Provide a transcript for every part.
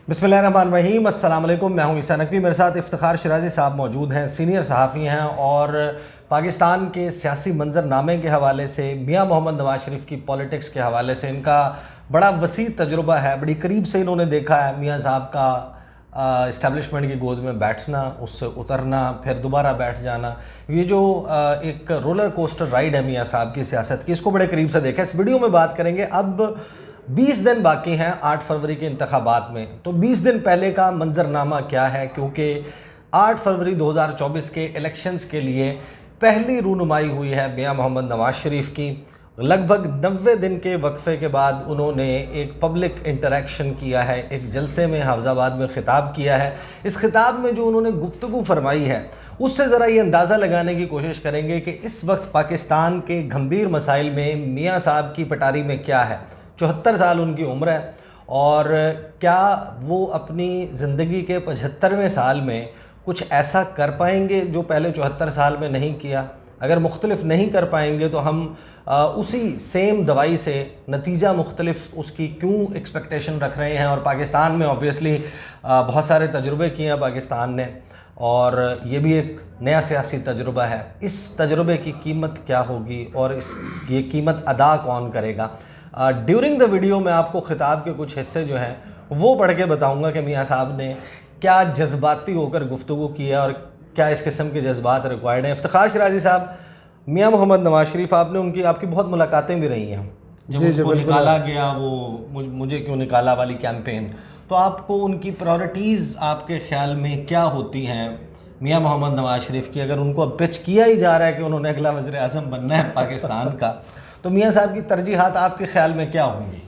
बिस्मिल्लाहिर्रहमानिर्रहीम, अस्सलाम वालेकुम। मैं हूं ईसा नकवी, मेरे साथ इफ्तिखार शिराजी साहब मौजूद हैं, सीनियर सहाफ़ी हैं और पाकिस्तान के सियासी मंजरनामे के हवाले से, मियां मोहम्मद नवाज शरीफ की पॉलिटिक्स के हवाले से इनका बड़ा वसी तजुर्बा है। बड़ी करीब से इन्होंने देखा है मियां साहब का इस्टेब्लिशमेंट की गोद में बैठना, उससे उतरना, फिर दोबारा बैठ जाना। ये जो एक रोलर कोस्टर राइड है मियां साहब की सियासत की, इसको बड़े करीब से देखा। इस वीडियो में बात करेंगे। अब 20 दिन बाकी हैं 8 फरवरी के इंतखाबात में, तो 20 दिन पहले का मंजरनामा क्या है, क्योंकि 8 फरवरी 2024 के इलेक्शंस के लिए पहली रूनुमाई हुई है मियां मोहम्मद नवाज शरीफ की। लगभग 90 दिन के वक्फे के बाद उन्होंने एक पब्लिक इंटरेक्शन किया है, एक जलसे में हाफिजाबाद में ख़िताब किया है। इस ख़िताब में जो उन्होंने गुफ्तगू फरमाई है, उससे ज़रा ये अंदाज़ा लगाने की कोशिश करेंगे कि इस वक्त पाकिस्तान के गंभीर मसाइल में मियां साहब की पटारी में क्या है। 74 साल उनकी उम्र है और क्या वो अपनी ज़िंदगी के 75वें साल में कुछ ऐसा कर पाएंगे जो पहले 74 साल में नहीं किया। अगर मुख्तलिफ नहीं कर पाएंगे तो हम उसी सेम दवाई से नतीजा मुख्तलिफ उसकी क्यों एक्सपेक्टेशन रख रहे हैं। और पाकिस्तान में ऑब्वियसली बहुत सारे तजुर्बे किए हैं पाकिस्तान ने, और ये भी एक नया सियासी तजुर्बा है। इस तजुर्बे की कीमत क्या होगी और ये कीमत अदा कौन करेगा। ड्यूरिंग द वीडियो मैं आपको ख़िताब के कुछ हिस्से जो हैं वो पढ़ के बताऊंगा कि मियां साहब ने क्या जज्बाती होकर गुफ्तगू की है और क्या इस किस्म के जज्बात रिक्वायर्ड हैं। इफ्तिखार शिराजी साहब, मियां मोहम्मद नवाज शरीफ, आपकी बहुत मुलाकातें भी रही हैं। जब उसको निकाला गया, वो मुझे क्यों निकाला वाली कैंपेन, तो आपको उनकी प्रायोरिटीज़ आपके ख्याल में क्या होती हैं मियां मोहम्मद नवाज शरीफ की? अगर उनको अब पिच किया ही जा रहा है कि उन्होंने अगला वज़ीर आज़म बनना है पाकिस्तान का, तो मियां साहब की तरजीहात आपके ख्याल में क्या होंगी?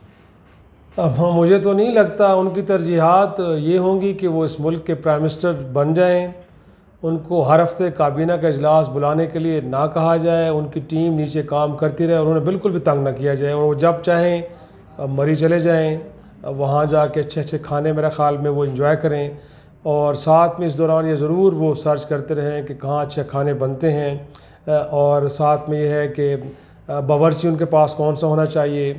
अब मुझे तो नहीं लगता उनकी तरजीहात ये होंगी कि वो इस मुल्क के प्राइम मिनिस्टर बन जाएं। उनको हर हफ्ते काबीना का इजलास बुलाने के लिए ना कहा जाए, उनकी टीम नीचे काम करती रहे और उन्हें बिल्कुल भी तंग ना किया जाए, और वो जब चाहें मरी चले जाएं, वहाँ जाके अच्छे अच्छे खाने मेरे ख्याल में वो इंजॉय करें। और साथ में इस दौरान ये ज़रूर वो सर्च करते रहें कि कहाँ अच्छे खाने बनते हैं, और साथ में ये है कि बावर्ची उनके पास कौन सा होना चाहिए।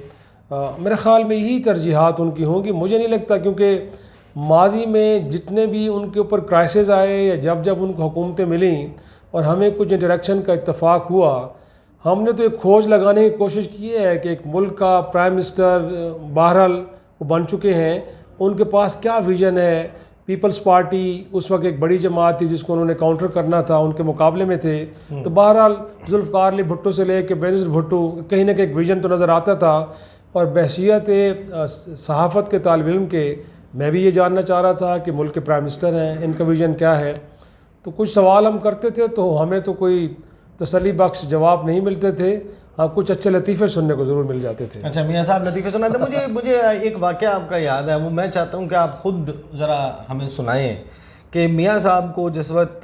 मेरे ख़्याल में यही तरजीहात उनकी होंगी। मुझे नहीं लगता, क्योंकि माजी में जितने भी उनके ऊपर क्राइसिस आए या जब जब उनको हुकूमतें मिली और हमें कुछ इंटरेक्शन का इत्तफाक हुआ, हमने तो एक खोज लगाने की कोशिश की है कि एक मुल्क का प्राइम मिनिस्टर बहरहाल वो बन चुके हैं, उनके पास क्या विज़न है। पीपल्स पार्टी उस वक्त एक बड़ी जमात थी जिसको उन्होंने काउंटर करना था, उनके मुकाबले में थे। तो बहरहाल जुल्फ़िकार अली भुट्टो से लेकर बेनज़ीर भुट्टो, कहीं ना कहीं एक विज़न तो नज़र आता था। और बहसीत सहाफ़त के तालिब इल्म के मैं भी ये जानना चाह रहा था कि मुल्क के प्राइम मिनिस्टर हैं, इनका विज़न क्या है। तो कुछ सवाल हम करते थे तो हमें तो कोई तसल्ली बख्श जवाब नहीं मिलते थे। हाँ, कुछ अच्छे लतीफ़े सुनने को ज़रूर मिल जाते थे। अच्छा, मियां साहब लतीफ़े सुनाते। मुझे एक वाक़या आपका याद है, वो मैं चाहता हूँ कि आप ख़ुद ज़रा हमें सुनाएं कि मियां साहब को जिस वक्त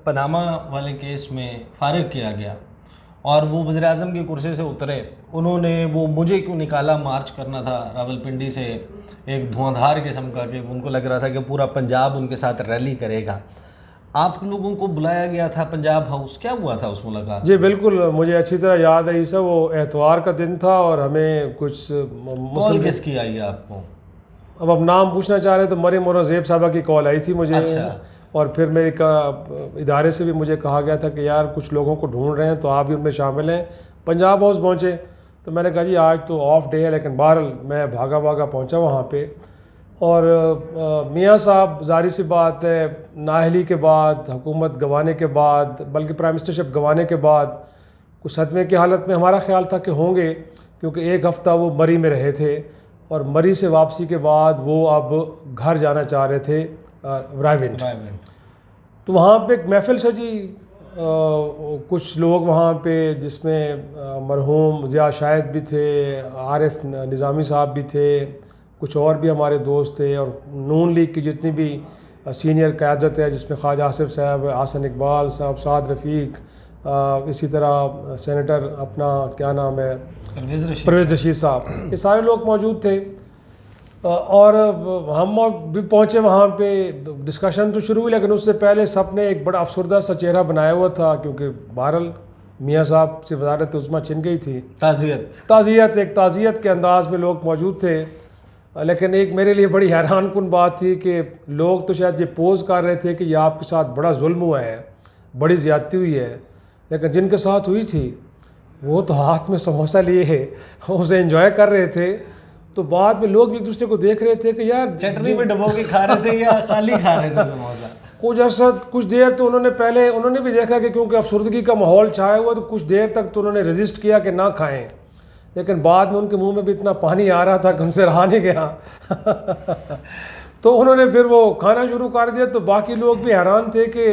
पनामा वाले केस में फ़ारिग किया गया और वो वज़ीर आज़म की कुर्सी से उतरे, उन्होंने वो मुझे क्यों निकाला मार्च करना था रावलपिंडी से, एक धुआंधार किस्म का, कि उनको लग रहा था कि पूरा पंजाब उनके साथ रैली करेगा। आप लोगों को बुलाया गया था पंजाब हाउस, क्या हुआ था उस मुलाकात? जी बिल्कुल, मुझे अच्छी तरह याद है। ईसा, वो एतवार का दिन था और हमें कुछ मुस्लिम किसकी आई है आपको? अब नाम पूछना चाह रहे तो मरियम और ज़ेब साहबा की कॉल आई थी मुझे। अच्छा। और फिर मेरे इदारे से भी मुझे कहा गया था कि यार कुछ लोगों को ढूंढ रहे हैं तो आप भी उनमें शामिल हैं। पंजाब हाउस पहुँचे तो मैंने कहा जी आज तो ऑफ डे है, लेकिन बहरहाल मैं भागा भागा पहुँचा वहाँ पे। और मियां साहब, ज़ाहिर सी बात है, नाअहली के बाद, हुकूमत गंवाने के बाद, बल्कि प्राइम मिनिस्टरशिप गंवाने के बाद कुछ सदमे की हालत में हमारा ख्याल था कि होंगे, क्योंकि एक हफ़्ता वो मरी में रहे थे और मरी से वापसी के बाद वो अब घर जाना चाह रहे थे रायविंड। तो वहाँ पे एक महफिल सजी, कुछ लोग वहाँ पे, जिसमें मरहूम ज़िया शाहिद भी थे, आरिफ निज़ामी साहब भी थे, कुछ और भी हमारे दोस्त थे, और नून लीग की जितनी भी सीनियर क़यादत है, जिसमें ख्वाजा आसिफ साहब, आसन इकबाल साहब, साद रफ़ीक, इसी तरह सेनेटर अपना क्या नाम है, परवेज़ रशीद साहब, ये सारे लोग मौजूद थे। और हम भी पहुँचे वहाँ पे। डिस्कशन तो शुरू हुई, लेकिन उससे पहले सब ने एक बड़ा अफसरदा सा चेहरा बनाया हुआ था, क्योंकि बहरहाल मियां साहब से वज़ारत उस्मा छिन गई थी। ताज़ियत एक ताज़ियत के अंदाज़ में लोग मौजूद थे। लेकिन एक मेरे लिए बड़ी हैरान कुन बात थी कि लोग तो शायद ये पोज कर रहे थे कि ये आपके साथ बड़ा जुल्म हुआ है, बड़ी ज़्यादती हुई है, लेकिन जिनके साथ हुई थी वो तो हाथ में समोसा लिए है, उसे एंजॉय कर रहे थे। तो बाद में लोग भी एक दूसरे को देख रहे थे कि यार चटनी में डुबो के खा रहे थे या खाली खा रहे थे समोसा? कुछ देर तो उन्होंने भी देखा कि क्योंकि अफसरदगी का माहौल छाया हुआ, तो कुछ देर तक तो उन्होंने रेजिस्ट किया कि ना खाएं, लेकिन बाद में उनके मुंह में भी इतना पानी आ रहा था कि उनसे रहा नहीं गया तो उन्होंने फिर वो खाना शुरू कर दिया। तो बाकी लोग भी हैरान थे कि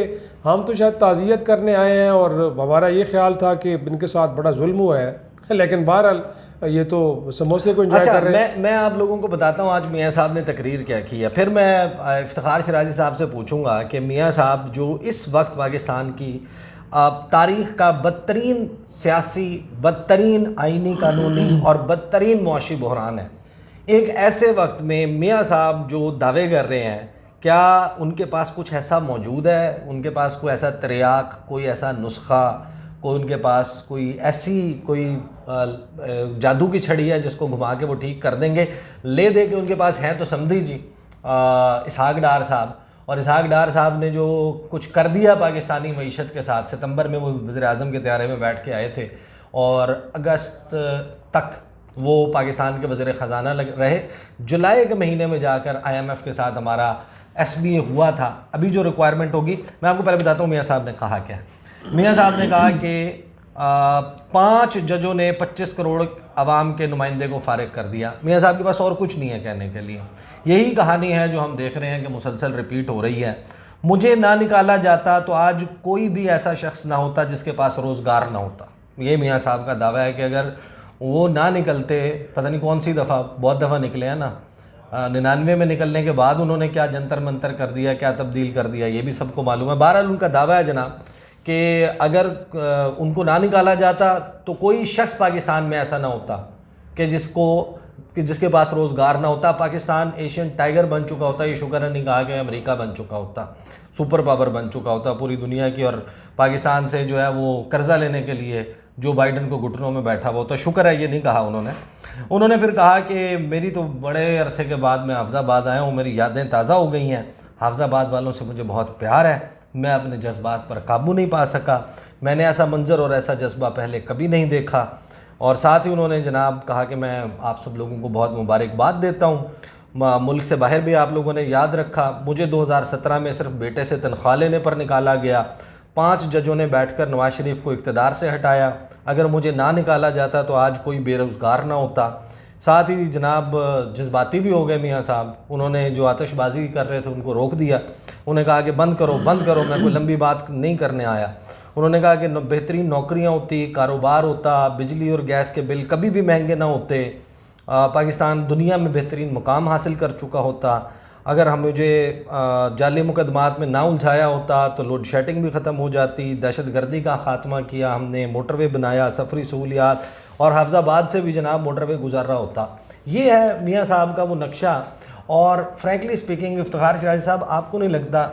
हम तो शायद ताज़ियत करने आए हैं और हमारा ये ख्याल था कि इनके साथ बड़ा जुल्म हुआ है, लेकिन बहरहाल ये तो समोसे को एंजॉय कर रहे हैं। मैं आप लोगों को बताता हूँ आज मियाँ साहब ने तकरीर क्या की है, फिर मैं इफ्तिखार शिराजी साहब से पूछूंगा कि मियाँ साहब जो इस वक्त पाकिस्तान की तारीख़ का बदतरीन सियासी, बदतरीन आइनी कानूनी और बदतरीन मुआशी बहरान है, एक ऐसे वक्त में मियाँ साहब जो दावे कर रहे हैं, क्या उनके पास कुछ ऐसा मौजूद है? उनके पास कोई ऐसा तिरयाक, कोई ऐसा नुस्खा, कोई उनके पास कोई ऐसी कोई जादू की छड़ी है जिसको घुमा के वो ठीक कर देंगे? ले दे के उनके पास हैं तो समझी जी इसहाक डार साहब, और इसहाक डार साहब ने जो कुछ कर दिया पाकिस्तानी मईशत के साथ, सितंबर में वो वज़ीर-ए-आज़म के त्यारे में बैठ के आए थे और अगस्त तक वो पाकिस्तान के वज़ीर ख़जाना रहे। जुलाई के महीने में जाकर IMF के साथ हमारा SBA हुआ था। अभी जो रिक्वायरमेंट होगी, मैं आपको पहले बताता हूँ मियाँ साहब ने कहा क्या। मियाँ साहब ने कहा कि 5 जजों ने 25 करोड़ आवाम के नुमाइंदे को फारिग कर दिया। मियाँ साहब के पास और कुछ नहीं है कहने के लिए। यही कहानी है जो हम देख रहे हैं कि मुसलसल रिपीट हो रही है। मुझे ना निकाला जाता तो आज कोई भी ऐसा शख्स ना होता जिसके पास रोज़गार ना होता। ये मियाँ साहब का दावा है कि अगर वो ना निकलते, पता नहीं कौन सी दफ़ा, बहुत दफ़ा निकले हैं ना, 99 में निकलने के बाद उन्होंने क्या जंतर मंतर कर दिया, क्या तब्दील कर दिया, ये भी सबको मालूम है। बहरहाल उनका दावा है जनाब कि अगर उनको ना निकाला जाता तो कोई शख्स पाकिस्तान में ऐसा ना होता कि जिसके पास रोज़गार ना होता। पाकिस्तान एशियन टाइगर बन चुका होता, ये शुक्र नहीं कहा कि अमेरिका बन चुका होता, सुपर पावर बन चुका होता पूरी दुनिया की, और पाकिस्तान से जो है वो कर्ज़ा लेने के लिए जो बाइडन को घुटनों में बैठा हुआ होता। शुक्र है ये नहीं कहा उन्होंने फिर कहा कि मेरी तो बड़े अरसे के बाद मैं हाफिज़ाबाद आया हूँ, मेरी यादें ताज़ा हो गई हैं, हाफिज़ाबाद वालों से मुझे बहुत प्यार है, मैं अपने जज्बात पर काबू नहीं पा सका, मैंने ऐसा मंजर और ऐसा जज्बा पहले कभी नहीं देखा। और साथ ही उन्होंने जनाब कहा कि मैं आप सब लोगों को बहुत मुबारकबाद देता हूँ, मुल्क से बाहर भी आप लोगों ने याद रखा, मुझे 2017 में सिर्फ बेटे से तनख्वाह लेने पर निकाला गया, 5 जजों ने बैठकर नवाज शरीफ को इक़्तिदार से हटाया, अगर मुझे ना निकाला जाता तो आज कोई बेरोज़गार ना होता। साथ ही जनाब जज्बाती भी हो गए मियाँ साहब, उन्होंने जो आतिशबाजी कर रहे थे उनको रोक दिया, उन्होंने कहा कि बंद करो, मैं कोई लंबी बात नहीं करने आया। उन्होंने कहा कि बेहतरीन नौकरियां होती, कारोबार होता, बिजली और गैस के बिल कभी भी महंगे ना होते, पाकिस्तान दुनिया में बेहतरीन मुकाम हासिल कर चुका होता, अगर हम मुझे जाली मुकदमात में ना उलझाया होता तो लोड शेडिंग भी ख़त्म हो जाती, दहशतगर्दी का ख़ात्मा किया हमने, मोटरवे बनाया, सफरी सहूलियात, और हाफिज़ाबाद से भी जनाब मोटरवे गुजर रहा होता। ये है मियाँ साहब का वो नक्शा। और फ्रैंकली स्पीकिंग इफ्तिखार शिराजी साहब, आपको नहीं लगता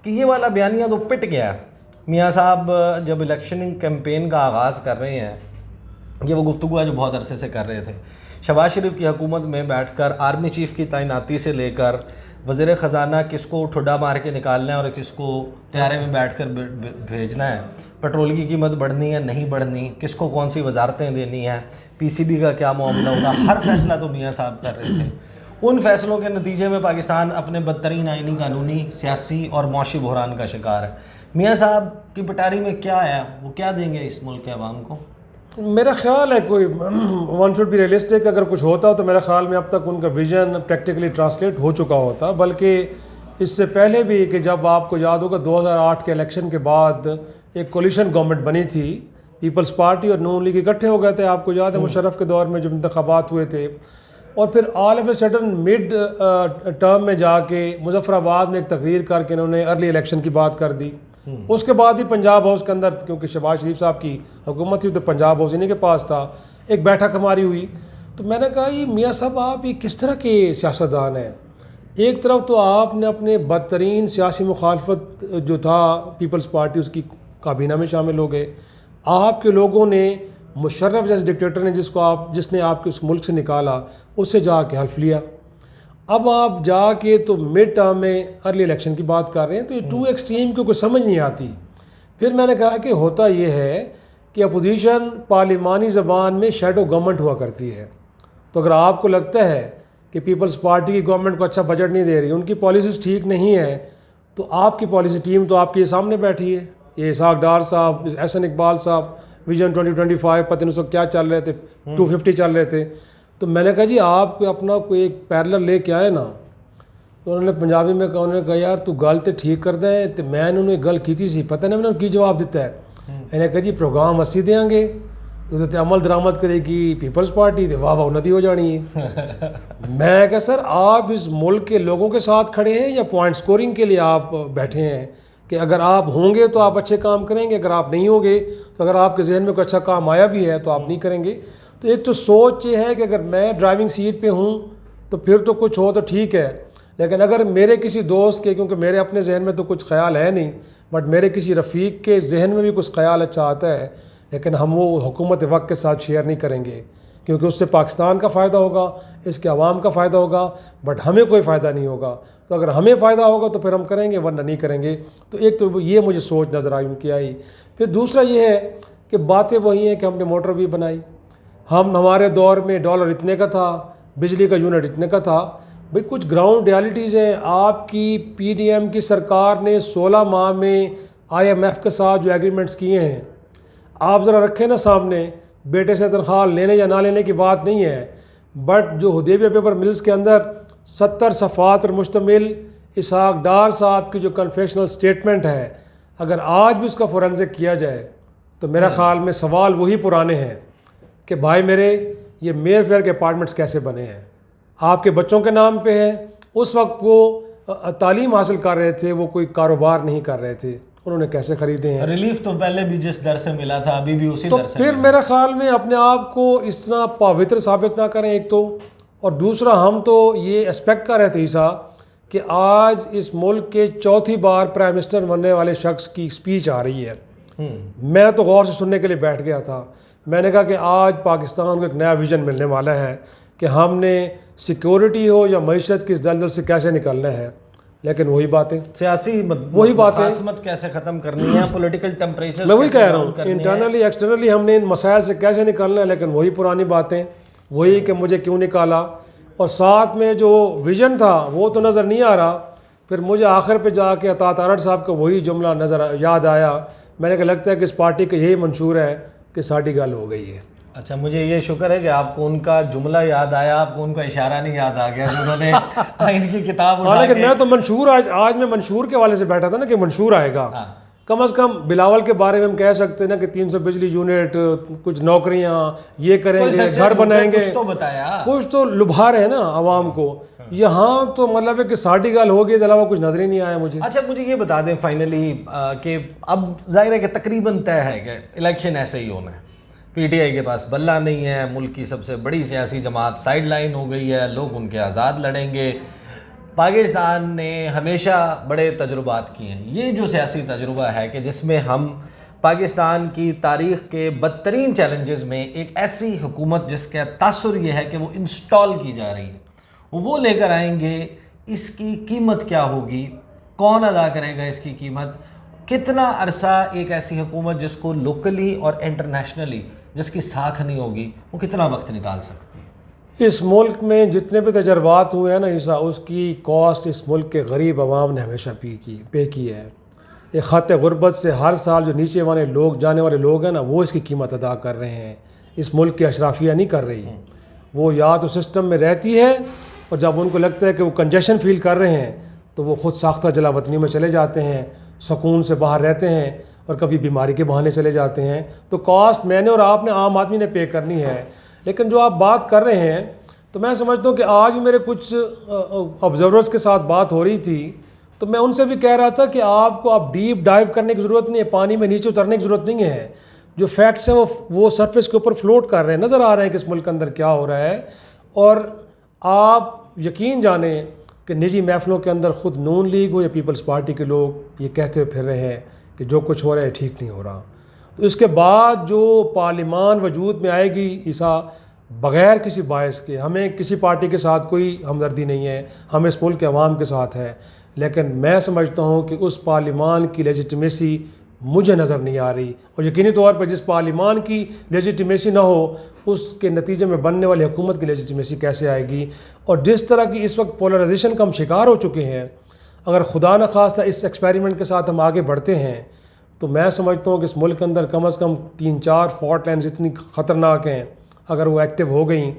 कि ये वाला बयानिया तो पिट गया है? मियाँ साहब जब इलेक्शनिंग कैंपेन का आगाज़ कर रहे हैं, ये वो गुफ्तगू है जो बहुत अरसे से कर रहे थे, शहबाज शरीफ की हुकूमत में बैठकर आर्मी चीफ़ की तैनाती से लेकर वज़ीर ख़जाना किसको ठुड्डा मार के निकालना है और किसको तैयारे में बैठकर भेजना है, पेट्रोल की कीमत बढ़नी है नहीं बढ़नी, किसको कौन सी वजारतें देनी है, PCB का क्या मामला होगा, हर फैसला तो मियाँ साहब कर रहे थे। उन फैसलों के नतीजे में पाकिस्तान अपने बदतरीन आइनी, कानूनी, सियासी और मुआशी बहरान का शिकार है। मियाँ साहब की पटारी में क्या है, वो क्या देंगे इस मुल्क के अवाम को? मेरा ख्याल है कोई वन शुड बी रियलिस्टिक, अगर कुछ होता हो तो मेरा ख्याल में अब तक उनका विजन प्रैक्टिकली ट्रांसलेट हो चुका होता। बल्कि इससे पहले भी कि जब आपको याद होगा 2008 के इलेक्शन के बाद एक कोलिशन गवर्नमेंट बनी थी, पीपल्स पार्टी और नून लीग इकट्ठे हो गए थे, आपको याद है मुशर्रफ के दौर में जब इंतखाबात हुए थे, और फिर all of a sudden mid term में जाके मुजफ्फराबाद में एक तकरीर करके इन्होंने अर्ली इलेक्शन की बात कर दी। उसके बाद ही पंजाब हाउस के अंदर, क्योंकि शहबाज शरीफ साहब की हुकूमत थी तो पंजाब हाउस इन्हीं के पास था, एक बैठक हमारी हुई। तो मैंने कहा ये मियाँ साहब आप ये किस तरह के सियासतदान हैं? एक तरफ तो आपने अपने बदतरीन सियासी मुखालफत जो था पीपल्स पार्टी, उसकी काबीना में शामिल हो गए, आपके लोगों ने मुशर्रफ जैसे डिक्टेटर ने जिसने आपके उस मुल्क से निकाला, उससे जाके हल्फ लिया। अब आप जाके तो मिड टर्म में अर्ली इलेक्शन की बात कर रहे हैं, तो ये टू एक्सट्रीम को कुछ समझ नहीं आती। फिर मैंने कहा कि होता ये है कि अपोजिशन पार्लिमानी ज़बान में शैडो गवर्नमेंट हुआ करती है। तो अगर आपको लगता है कि पीपल्स पार्टी की गवर्नमेंट को अच्छा बजट नहीं दे रही, उनकी पॉलिसीज़ ठीक नहीं है, तो आपकी पॉलिसी टीम तो आपके सामने बैठी है, ये इसहाक डार साहब, एहसन इकबाल साहब, विजन 2025 पता नहीं सब क्या चल रहे थे, 250 चल रहे थे। तो मैंने कहा जी आप कोई अपना कोई एक पैरेलल लेके आए ना। तो उन्होंने पंजाबी में कहा, उन्होंने कहा यार तू गल तो ठीक कर दे। तो मैंने उन्हें गल की सी, पता नहीं मैंने की जवाब दिता है। मैंने कहा जी प्रोग्राम असी देंगे, तो अमल दरामद करेगी पीपल्स पार्टी, तो वाह वाह उन्नति हो जानी है। मैं कहा सर आप इस मुल्क के लोगों के साथ खड़े हैं या पॉइंट स्कोरिंग के लिए आप बैठे हैं कि अगर आप होंगे तो आप अच्छे काम करेंगे, अगर आप नहीं होंगे तो अगर आपके जहन में कोई अच्छा काम आया भी है तो आप नहीं करेंगे। तो एक तो सोच ये है कि अगर मैं ड्राइविंग सीट पे हूँ तो फिर तो कुछ हो तो ठीक है, लेकिन अगर मेरे किसी दोस्त के, क्योंकि मेरे अपने जहन में तो कुछ ख्याल है नहीं, बट मेरे किसी रफ़ीक के जहन में भी कुछ ख्याल अच्छा आता है, लेकिन हम वो हुकूमत वक्त के साथ शेयर नहीं करेंगे, क्योंकि उससे पाकिस्तान का फ़ायदा होगा, इसके अवाम का फ़ायदा होगा, बट हमें कोई फ़ायदा नहीं होगा। तो अगर हमें फ़ायदा होगा तो फिर हम करेंगे, वरना नहीं करेंगे। तो एक तो ये मुझे सोच नज़र आई उनकी आई। फिर दूसरा ये है कि बातें वही हैं कि हमने मोटर भी बनाई, हमारे दौर में डॉलर इतने का था, बिजली का यूनिट इतने का था। भाई कुछ ग्राउंड रियलिटीज़ हैं। आपकी पीडीएम की सरकार ने 16 माह में आईएमएफ के साथ जो एग्रीमेंट्स किए हैं, आप ज़रा रखें ना सामने, बेटे से तनख्वाह लेने या ना लेने की बात नहीं है, बट जो हुदैबिया पेपर मिल्स के अंदर 70 सफ़ात पर मुश्तमिल इसहाक डार साहब की जो कन्फेशनल स्टेटमेंट है, अगर आज भी उसका फोरेंसिक किया जाए तो मेरा ख़्याल में सवाल वही पुराने हैं कि भाई मेरे ये मेयर फेयर के अपार्टमेंट्स कैसे बने हैं, आपके बच्चों के नाम पे है। उस वक्त वो तालीम हासिल कर रहे थे, वो कोई कारोबार नहीं कर रहे थे, उन्होंने कैसे ख़रीदे हैं। रिलीफ तो पहले भी जिस दर से मिला था अभी भी उसी तो दर से फिर मेरा ख्याल में अपने आप को इतना पवित्र साबित ना करें एक तो, और दूसरा हम तो ये एक्सपेक्ट कर रहे थे ईसा कि आज इस मुल्क के चौथी बार प्राइम मिनिस्टर बनने वाले शख्स की स्पीच आ रही है। मैं तो गौर से सुनने के लिए बैठ गया था। मैंने कहा कि आज पाकिस्तान को एक नया विज़न मिलने वाला है कि हमने सिक्योरिटी हो या मईशत की इस दलदल से कैसे निकलना है। लेकिन वही बातें, सियासी वही बातें, खासमत कैसे ख़त्म करनी है, पॉलिटिकल टेम्परेचर मैं वही कह रहा हूँ, इंटरनली एक्सटर्नली हमने इन मसाइल से कैसे निकलना है। लेकिन वही पुरानी बातें, वही कि मुझे क्यों निकाला, और साथ में जो विज़न था वो तो नज़र नहीं आ रहा। फिर मुझे आखिर पे जाके अता तारड़ साहब का वही जुमला नज़र याद आया। मैंने कहा लगता है कि इस पार्टी का यही मंशूर है कि साड़ी गल हो गई है। अच्छा, मुझे ये शुक्र है कि आपको उनका जुमला याद आया, आपको उनका इशारा नहीं याद आ गया उन्होंने इनकी किताब उठा लेकिन मैं तो मंशूर आज मैं मंशूर के वाले से बैठा था ना कि मंशूर आएगा। कम से कम बिलावल के बारे में हम कह सकते हैं ना कि 300 बिजली यूनिट, कुछ नौकरियां, ये करेंगे, घर बनाएंगे, कुछ तो बताया, कुछ तो लुभा रहे हैं ना आवाम को। यहाँ तो मतलब है कि साड़ी गाल हो गई, अलावा कुछ नजर ही नहीं आया मुझे। अच्छा, मुझे ये बता दें फाइनली कि अब जाहिर है कि तकरीबन तय है कि इलेक्शन ऐसे ही होना है। पीटीआई के पास बल्ला नहीं है, मुल्क की सबसे बड़ी सियासी जमात साइड लाइन हो गई है, लोग उनके आज़ाद लड़ेंगे। पाकिस्तान ने हमेशा बड़े तजुर्बात किए हैं। ये जो सियासी तजुर्बा है कि जिसमें हम पाकिस्तान की तारीख़ के बदतरीन चैलेंजेस में एक ऐसी हुकूमत जिसका तासुर ये है कि वो इंस्टॉल की जा रही है, वो लेकर आएंगे। इसकी कीमत क्या होगी, कौन अदा करेगा इसकी कीमत, कितना अरसा एक ऐसी हुकूमत जिसको लोकली और इंटरनेशनली जिसकी साख नहीं होगी, वो कितना वक्त निकाल सकती है। इस मुल्क में जितने भी तजर्बात हुए हैं ना ईसा, उसकी कॉस्ट इस मुल्क के गरीब आवाम ने हमेशा पे की है। एक ख़त गुर्बत से हर साल जो नीचे वाले लोग, जाने वाले लोग हैं ना, वो इसकी कीमत अदा कर रहे हैं। इस मुल्क की अशराफिया नहीं कर रही। वो या तो सिस्टम में रहती है, और जब उनको लगता है कि वो कंजेशन फील कर रहे हैं तो वो ख़ुद साख्ता जलावतनी में चले जाते हैं, सुकून से बाहर रहते हैं, और कभी बीमारी के बहाने चले जाते हैं। तो कॉस्ट मैंने और आपने, आम आदमी ने पे करनी है। लेकिन जो आप बात कर रहे हैं, तो मैं समझता हूँ कि आज भी मेरे कुछ ऑब्जर्वर्स के साथ बात हो रही थी, तो मैं उनसे भी कह रहा था कि आपको अब डीप डाइव करने की ज़रूरत नहीं है, पानी में नीचे उतरने की ज़रूरत नहीं है। जो फैक्ट्स हैं वो सरफेस के ऊपर फ्लोट कर रहे हैं, नज़र आ रहे हैं कि इस मुल्क के अंदर क्या हो रहा है। और आप यकीन जाने कि निजी महफिलों के अंदर ख़ुद नून लीग हो या पीपल्स पार्टी के लोग ये कहते हुए फिर रहे हैं कि जो कुछ हो रहा है ठीक नहीं हो रहा। तो इसके बाद जो पार्लिमान वजूद में आएगी ईसा, बग़ैर किसी बायस के। हमें किसी पार्टी के साथ कोई हमदर्दी नहीं है, हम इस मुल्क के अवाम के साथ है, लेकिन मैं समझता हूँ कि उस पार्लिमान की लेजिटिमेसी मुझे नज़र नहीं आ रही। और यकीनी तौर पर जिस पार्लिमान की लेजिटिमेसी ना हो, उसके नतीजे में बनने वाली हुकूमत की लेजिटिमेसी कैसे आएगी। और जिस तरह की इस वक्त पोलराइजेशन का हम शिकार हो चुके हैं, अगर खुदा न खास्ता इस एक्सपेरिमेंट के साथ हम आगे बढ़ते हैं तो मैं समझता हूँ कि इस मुल्क के अंदर कम से कम 3-4 फॉल्ट लाइन्स इतनी ख़तरनाक हैं, अगर वो एक्टिव हो गई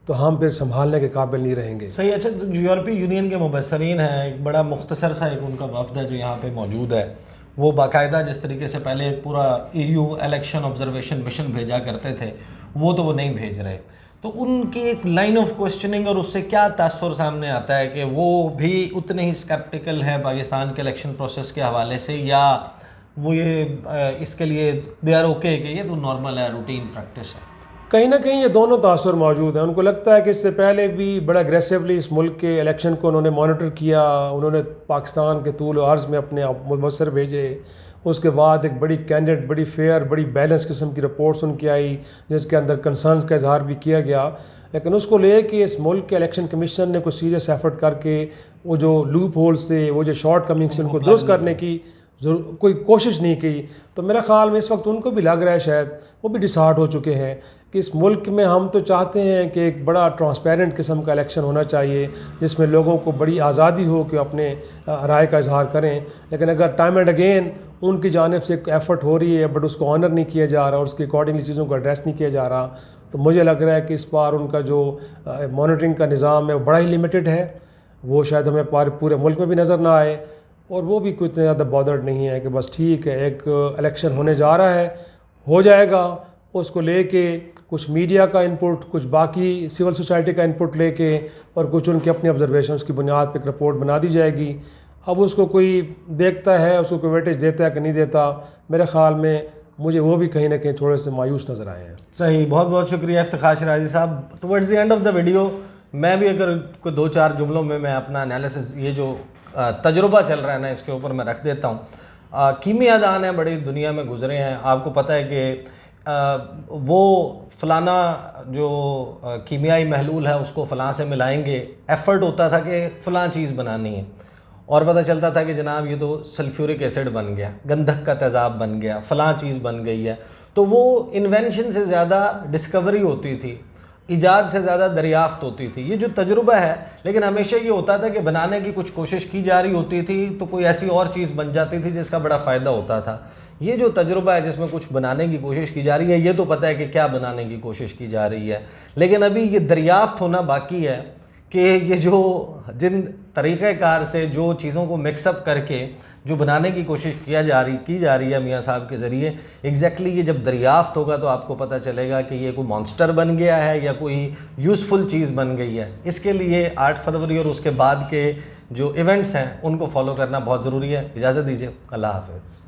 तो हम फिर संभालने के काबिल नहीं रहेंगे। सही। अच्छा, जो यूरोपीय यूनियन के मुबसरीन हैं, एक बड़ा मुख्तसर सा एक उनका वफ्द है जो यहाँ पे मौजूद है, वो बाकायदा जिस तरीके से पहले एक पूरा EU इलेक्शन ऑब्जर्वेशन मिशन भेजा करते थे, वो तो वो नहीं भेज रहे। तो उनकी एक लाइन ऑफ क्वेश्चनिंग और उससे क्या तासुर सामने आता है कि वो भी उतने ही स्केप्टिकल है पाकिस्तान के इलेक्शन प्रोसेस के हवाले से, या वो ये इसके लिए दे आर ओके कि ये तो नॉर्मल है, रूटीन प्रैक्टिस है? कहीं ना कहीं ये दोनों तासुर मौजूद हैं। उनको लगता है कि इससे पहले भी बड़ा अग्रेसिवली इस मुल्क के इलेक्शन को उन्होंने मॉनिटर किया, उन्होंने पाकिस्तान के तूल अर्ज़ में अपने मुबसर भेजे, उसके बाद एक बड़ी कैंडिडेट, बड़ी फेयर, बड़ी बैलेंस किस्म की रिपोर्ट्स उनकी आई जिसके अंदर कंसर्न्स का इजहार भी किया गया। लेकिन उसको ले कि इस मुल्क के इलेक्शन कमीशन ने कुछ सीरियस एफर्ट करके वो जो लूप होल्स थे, वो जो शॉर्ट कमिंग्स उनको दुरुस्त करने की कोई कोशिश नहीं की। तो मेरा ख़्याल में इस वक्त उनको भी लग रहा है, शायद वो भी डिसहार्ट हो चुके हैं कि इस मुल्क में हम तो चाहते हैं कि एक बड़ा ट्रांसपेरेंट किस्म का इलेक्शन होना चाहिए जिसमें लोगों को बड़ी आज़ादी हो कि अपने राय का इजहार करें। लेकिन अगर टाइम एंड अगेन उनकी जानिब से एक एफ़र्ट हो रही है बट उसको ऑनर नहीं किया जा रहा और उसके अकॉर्डिंगली चीज़ों को एड्रेस नहीं किया जा रहा, तो मुझे लग रहा है कि इस बार उनका जो मॉनिटरिंग का निज़ाम है वो बड़ा ही लिमिटेड है। वो शायद हमें पूरे मुल्क में भी नज़र ना आए, और वो भी कुछ ज़्यादा बॉदर्ड नहीं है कि बस ठीक है एक इलेक्शन होने जा रहा है, हो जाएगा, उसको लेके कुछ मीडिया का इनपुट, कुछ बाकी सिविल सोसाइटी का इनपुट लेके और कुछ उनके अपने ऑब्जर्वेशंस की बुनियाद पर एक रिपोर्ट बना दी जाएगी। अब उसको कोई देखता है, उसको कोई वेटेज देता है कि नहीं देता, मेरे ख़्याल में मुझे वो भी कहीं ना कहीं थोड़े से मायूस नज़र आए हैं। सही, बहुत बहुत शुक्रिया इफ्तिखार शिराजी साहब। Towards the end of the video मैं भी अगर कोई 2-4 जुमलों में मैं अपना एनालिसिस, ये जो तजुर्बा चल रहा है ना, इसके ऊपर मैं रख देता हूँ। कीमियादान हैं, बड़ी दुनिया में गुजरे हैं, आपको पता है कि वो फ़लाना जो कीमियाई महलूल है उसको फ़लाँ से मिलाएंगे, एफ़र्ट होता था कि फ़लाँ चीज़ बनानी है, और पता चलता था कि जनाब ये तो सल्फ्यूरिक एसिड बन गया, गंधक का तेज़ाब बन गया, फ़लाँ चीज़ बन गई है। तो वो इन्वेंशन से ज़्यादा डिस्कवरी होती थी, इजाद से ज़्यादा दरियाफ्त होती थी। ये जो तजुर्बा है, लेकिन हमेशा ये होता था कि बनाने की कुछ कोशिश की जा रही होती थी तो कोई ऐसी और चीज़ बन जाती थी जिसका बड़ा फ़ायदा होता था। ये जो तजुर्बा है जिसमें कुछ बनाने की कोशिश की जा रही है, ये तो पता है कि क्या बनाने की कोशिश की जा रही है, लेकिन अभी ये दरियाफ्त होना बाकी है कि ये जो जिन तरीक़ेकार से जो चीज़ों को मिक्सअप करके जो बनाने की कोशिश की जा रही है मियाँ साहब के ज़रिए, एग्जैक्टली ये जब दरियाफ्त होगा तो आपको पता चलेगा कि ये कोई मॉन्स्टर बन गया है या कोई यूज़फुल चीज़ बन गई है। इसके लिए 8 फरवरी और उसके बाद के जो इवेंट्स हैं उनको फॉलो करना बहुत ज़रूरी है। इजाज़त दीजिए, अल्लाह हाफ़िज़।